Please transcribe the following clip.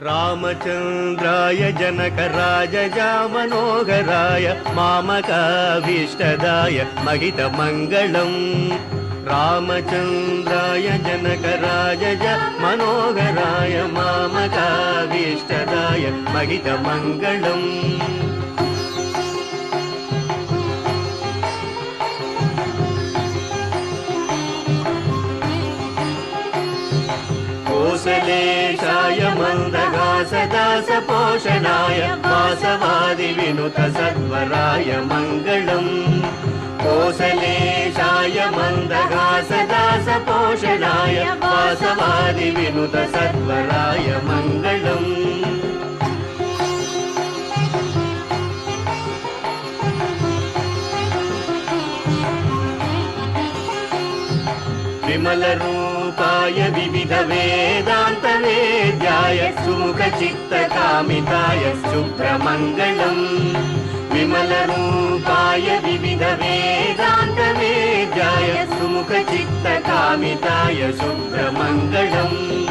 रामचन्द्राय जनकराजजामनोहराय मामकाभीष्टदाय महितमङ्गलम् रामचन्द्राय जनकराजजामनोहराय मामकाभीष्टदाय महितमङ्गलम् कोसलेशाय मन्दगासदासपोषणाय वासवादिविनुतसत्वराय मङ्गलम् कोसलेशाय मन्दगासदासपोषणाय वासवादिविनुतसत्वराय मङ्गलम् विमलरूपाय विविधवेदान्तवेद्याय सुमुखचित्तकामिताय शुभ्रमङ्गलम् विमलरूपाय विविधवेदान्तवेद्याय सुमुखचित्तकामिताय शुभ्रमङ्गलम्